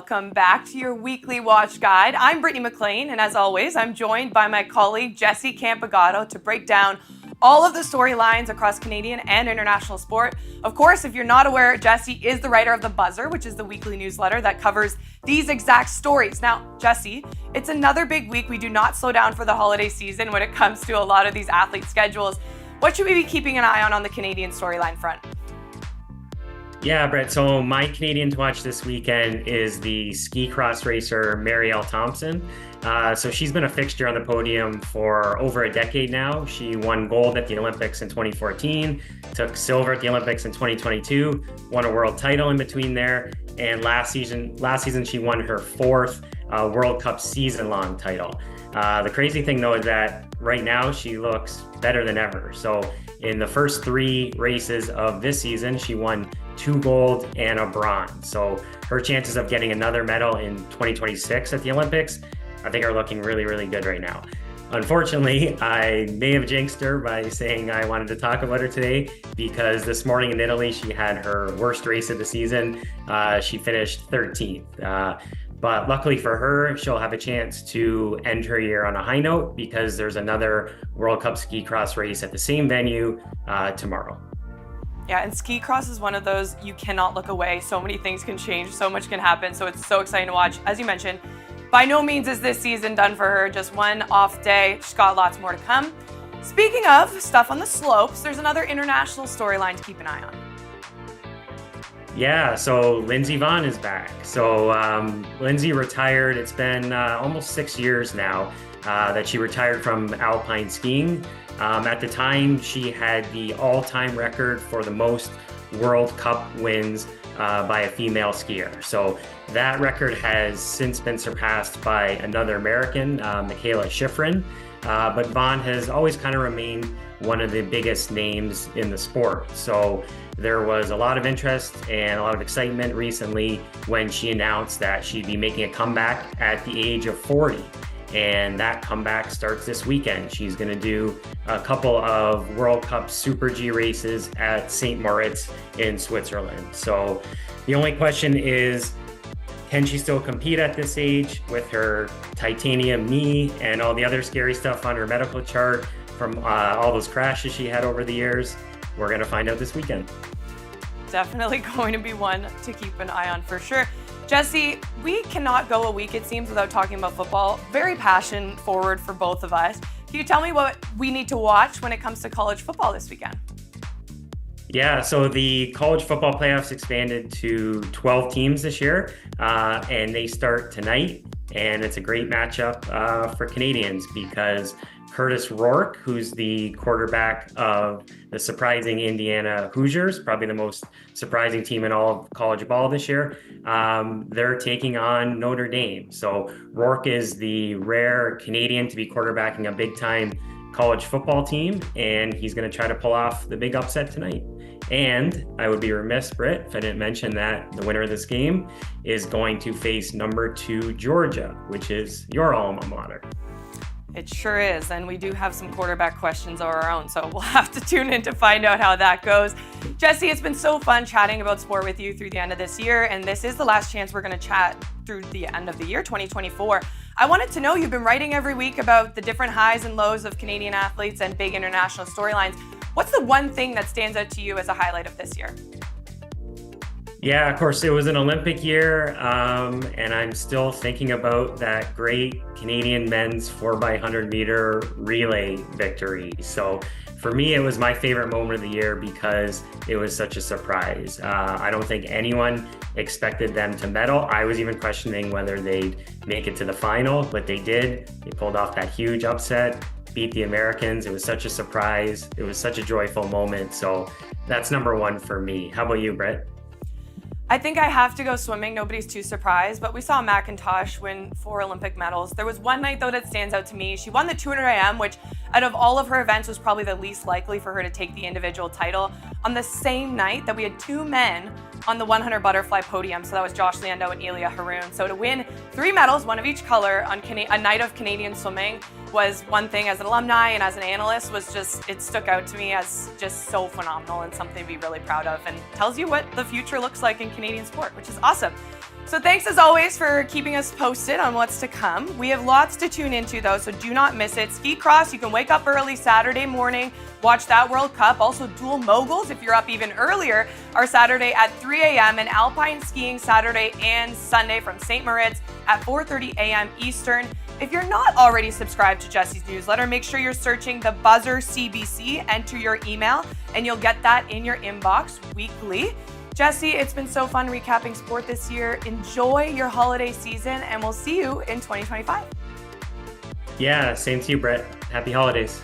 Welcome back to your weekly watch guide. I'm Brittany McLean, and as always, I'm joined by my colleague Jessie Campagato to break down all of the storylines across Canadian and international sport. Of course, if you're not aware, Jessie is the writer of The Buzzer, which is the weekly newsletter that covers these exact stories. Now, Jessie, it's another big week. We do not slow down for the holiday season when it comes to a lot of these athlete schedules. What should we be keeping an eye on the Canadian storyline front? Yeah, Brett. So my Canadian to watch this weekend is the ski cross racer Marielle Thompson. So she's been a fixture on the podium for over a decade now. She won gold at the Olympics in 2014, took silver at the Olympics in 2022, won a world title in between there, and last season she won her fourth World Cup season-long title. The crazy thing though is that right now she looks better than ever. So in the first three races of this season, she won 2 gold and a bronze. So her chances of getting another medal in 2026 at the Olympics, I think are looking really, really good right now. Unfortunately, I may have jinxed her by saying I wanted to talk about her today because this morning in Italy, she had her worst race of the season. She finished 13th. But luckily for her, she'll have a chance to end her year on a high note because there's another World Cup ski cross race at the same venue tomorrow. Yeah, and ski cross is one of those you cannot look away. So many things can change, so much can happen. So it's so exciting to watch. As you mentioned, by no means is this season done for her. Just one off day. She's got lots more to come. Speaking of stuff on the slopes, there's another international storyline to keep an eye on. Yeah, so Lindsey is back. So Lindsey retired. It's been almost 6 years now that she retired from alpine skiing. At the time, she had the all-time record for the most World Cup wins by a female skier. So that record has since been surpassed by another American, Michaela Schifrin. But Vaughn has always kind of remained one of the biggest names in the sport. So there was a lot of interest and a lot of excitement recently when she announced that she'd be making a comeback at the age of 40. And that comeback starts this weekend. She's going to do a couple of World Cup Super G races at St. Moritz in Switzerland. So the only question is, can she still compete at this age with her titanium knee and all the other scary stuff on her medical chart from all those crashes she had over the years? We're going to find out this weekend. Definitely going to be one to keep an eye on for sure. Jessie, we cannot go a week, it seems, without talking about football. Very passion forward for both of us. Can you tell me what we need to watch when it comes to college football this weekend? Yeah, so the college football playoffs expanded to 12 teams this year, and they start tonight. And it's a great matchup for Canadians because Kurtis Rourke, who's the quarterback of the surprising Indiana Hoosiers, probably the most surprising team in all of college ball this year, they're taking on Notre Dame. So Rourke is the rare Canadian to be quarterbacking a big-time college football team, and he's going to try to pull off the big upset tonight. And I would be remiss, Britt, if I didn't mention that the winner of this game is going to face number 2 Georgia, which is your alma mater. It sure is, and we do have some quarterback questions of our own, so we'll have to tune in to find out how that goes. Jessie, it's been so fun chatting about sport with you through the end of this year, and this is the last chance we're going to chat through the end of the year, 2024. I wanted to know, you've been writing every week about the different highs and lows of Canadian athletes and big international storylines. What's the one thing that stands out to you as a highlight of this year? Yeah, of course, it was an Olympic year, and I'm still thinking about that great Canadian men's 4x100 meter relay victory. So for me, it was my favorite moment of the year because it was such a surprise. I don't think anyone expected them to medal. I was even questioning whether they'd make it to the final, but they did. They pulled off that huge upset, beat the Americans. It was such a surprise. It was such a joyful moment. So that's number one for me. How about you, Brett? I think I have to go swimming. Nobody's too surprised, but we saw McIntosh win 4 Olympic medals. There was one night, though, that stands out to me. She won the 200 IM, which out of all of her events was probably the least likely for her to take the individual title, on the same night that we had 2 men on the 100 butterfly podium. So that was Josh Lando and Elia Haroon. So to win 3 medals, one of each color, on a night of Canadian swimming was one thing. As an alumni and as an analyst, was just, it stuck out to me as just so phenomenal and something to be really proud of, and tells you what the future looks like in Canadian sport, which is awesome. So thanks as always for keeping us posted on what's to come. We have lots to tune into though, so do not miss it. Ski cross, you can wake up early Saturday morning, watch that World Cup. Also dual moguls, if you're up even earlier, are Saturday at 3 a.m. and alpine skiing Saturday and Sunday from St. Moritz at 4:30 a.m. Eastern. If you're not already subscribed to Jesse's newsletter, make sure you're searching the buzzer CBC, enter your email, and you'll get that in your inbox weekly. Jesse, it's been so fun recapping sport this year. Enjoy your holiday season, and we'll see you in 2025. Yeah, same to you, Brett. Happy holidays.